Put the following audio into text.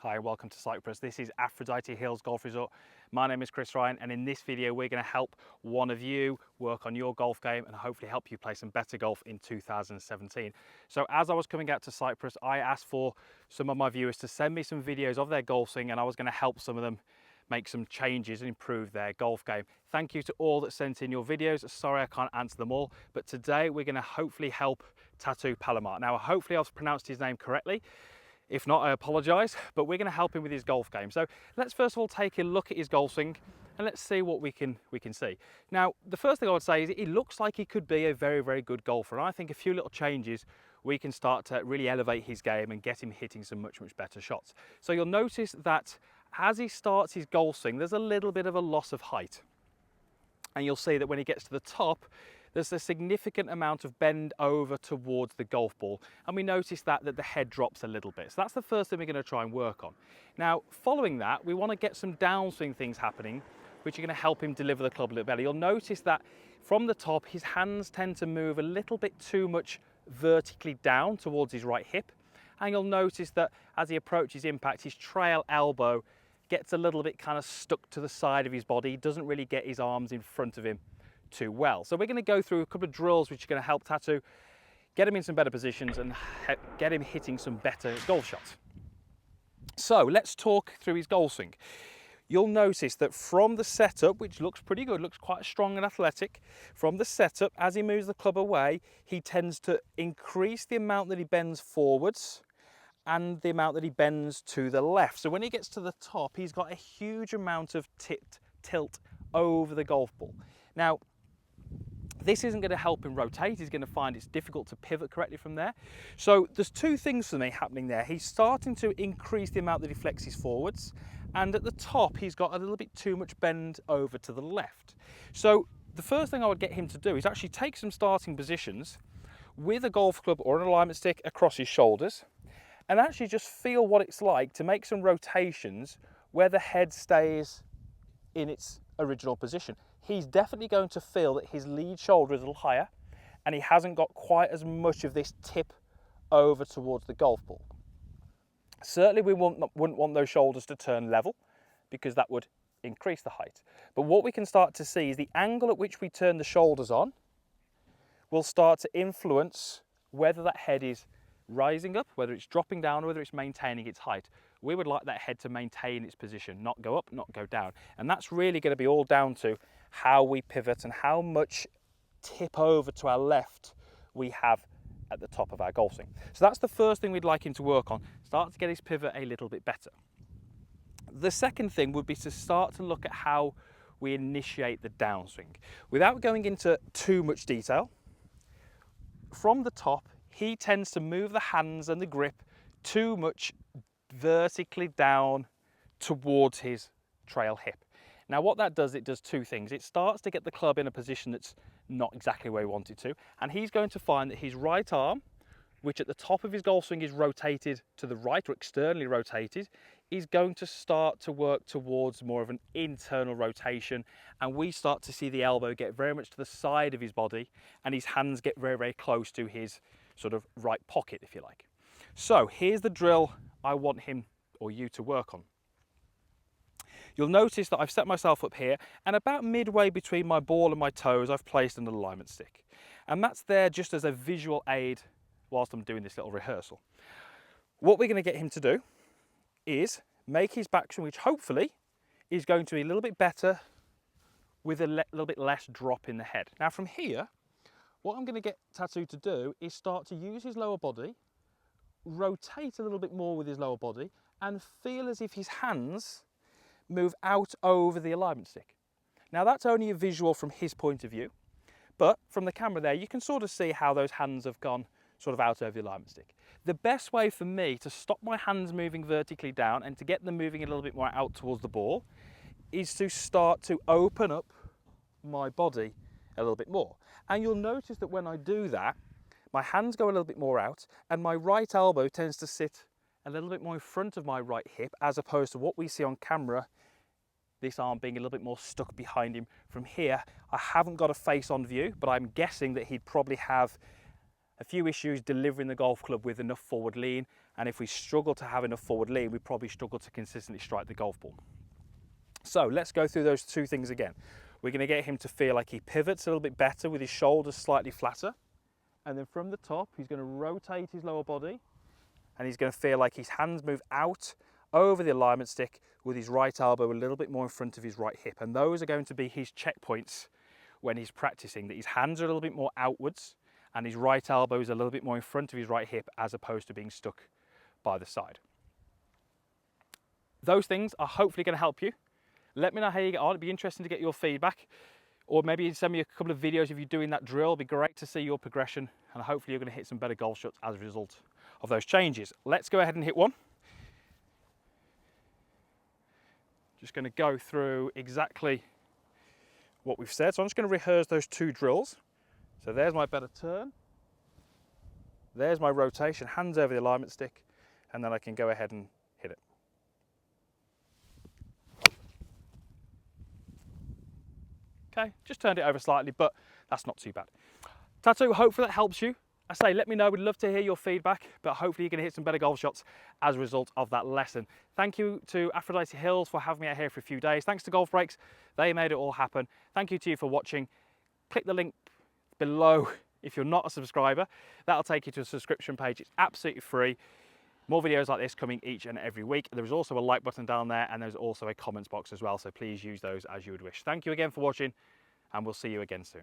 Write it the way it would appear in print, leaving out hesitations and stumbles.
Hi, welcome to Cyprus. This is Aphrodite Hills Golf Resort. My name is Chris Ryan, and in this video we're going to help one of you work on your golf game and hopefully help you play some better golf in 2017. So as I was coming out to Cyprus, I asked for some of my viewers to send me some videos of their golf swing, and I was going to help some of them make some changes and improve their golf game. Thank you to all that sent in your videos. Sorry I can't answer them all, but today we're going to hopefully help Tattoo Palomar. Now hopefully I've pronounced his name correctly. If not, I apologise, but we're going to help him with his golf game. So let's first of all take a look at his golf swing and let's see what we can see. Now, the first thing I would say is it looks like he could be a very, very good golfer. And I think a few little changes, we can start to really elevate his game and get him hitting some much, much better shots. So you'll notice that as he starts his golf swing, there's a little bit of a loss of height. And you'll see that when he gets to the top, there's a significant amount of bend over towards the golf ball, and we notice that the head drops a little bit. So that's the first thing we're going to try and work on. Now, following that, we want to get some downswing things happening, which are going to help him deliver the club a little better. You'll notice that from the top, his hands tend to move a little bit too much vertically down towards his right hip, and you'll notice that as he approaches impact, his trail elbow gets a little bit kind of stuck to the side of his body. He doesn't really get his arms in front of him too well. So we're going to go through a couple of drills which are going to help Tattoo get him in some better positions and get him hitting some better golf shots. So let's talk through his golf swing. You'll notice that from the setup, which looks pretty good, looks quite strong and athletic, from the setup, as he moves the club away, he tends to increase the amount that he bends forwards and the amount that he bends to the left. So when he gets to the top, he's got a huge amount of tilt over the golf ball. Now, this isn't going to help him rotate. He's going to find it's difficult to pivot correctly from there. So there's two things for me happening there. He's starting to increase the amount that he flexes forwards, and at the top he's got a little bit too much bend over to the left. So the first thing I would get him to do is actually take some starting positions with a golf club or an alignment stick across his shoulders, and actually just feel what it's like to make some rotations where the head stays in its original position. He's definitely going to feel that his lead shoulder is a little higher and he hasn't got quite as much of this tip over towards the golf ball. Certainly we wouldn't want those shoulders to turn level because that would increase the height. But what we can start to see is the angle at which we turn the shoulders on will start to influence whether that head is rising up, whether it's dropping down, or whether it's maintaining its height. We would like that head to maintain its position, not go up, not go down. And that's really going to be all down to how we pivot and how much tip over to our left we have at the top of our golf swing. So that's the first thing we'd like him to work on, start to get his pivot a little bit better. The second thing would be to start to look at how we initiate the downswing. Without going into too much detail, from the top, he tends to move the hands and the grip too much vertically down towards his trail hip. Now what that does, it does two things. It starts to get the club in a position that's not exactly where he wanted to, and he's going to find that his right arm, which at the top of his golf swing is rotated to the right or externally rotated, is going to start to work towards more of an internal rotation, and we start to see the elbow get very much to the side of his body and his hands get very, very close to his sort of right pocket, if you like. So here's the drill I want him or you to work on. You'll notice that I've set myself up here, and about midway between my ball and my toes I've placed an alignment stick, and that's there just as a visual aid whilst I'm doing this little rehearsal. What we're going to get him to do is make his backswing, which hopefully is going to be a little bit better with a little bit less drop in the head. Now from here, what I'm going to get Tattoo to do is start to use his lower body, rotate a little bit more with his lower body, and feel as if his hands move out over the alignment stick. Now that's only a visual from his point of view, but from the camera there, you can sort of see how those hands have gone sort of out over the alignment stick. The best way for me to stop my hands moving vertically down and to get them moving a little bit more out towards the ball is to start to open up my body a little bit more. And you'll notice that when I do that, my hands go a little bit more out and my right elbow tends to sit a little bit more in front of my right hip, as opposed to what we see on camera, this arm being a little bit more stuck behind him. From here, I haven't got a face on view, but I'm guessing that he'd probably have a few issues delivering the golf club with enough forward lean, And if we struggle to have enough forward lean, we probably struggle to consistently strike the golf ball. So let's go through those two things again. We're going to get him to feel like he pivots a little bit better with his shoulders slightly flatter. And then from the top, he's going to rotate his lower body, and he's going to feel like his hands move out over the alignment stick with his right elbow a little bit more in front of his right hip. And those are going to be his checkpoints when he's practicing, that his hands are a little bit more outwards and his right elbow is a little bit more in front of his right hip as opposed to being stuck by the side. Those things are hopefully going to help you. Let me know how you get on. It'd be interesting to get your feedback, or maybe send me a couple of videos of you doing that drill. It'd be great to see your progression, and hopefully you're going to hit some better golf shots as a result of those changes. Let's go ahead and hit one. Just going to go through exactly what we've said. So I'm just going to rehearse those two drills. So there's my better turn. There's my rotation, hands over the alignment stick, and then I can go ahead and hit it. Okay, just turned it over slightly, but that's not too bad. Tattoo, hopefully that helps you. I say, let me know, we'd love to hear your feedback, but hopefully you're going to hit some better golf shots as a result of that lesson. Thank you to Aphrodite Hills for having me out here for a few days. Thanks to Golf Breaks, they made it all happen. Thank you to you for watching. Click the link below if you're not a subscriber. That'll take you to a subscription page. It's absolutely free. More videos like this coming each and every week. There is also a like button down there, and there's also a comments box as well, so please use those as you would wish. Thank you again for watching, and we'll see you again soon.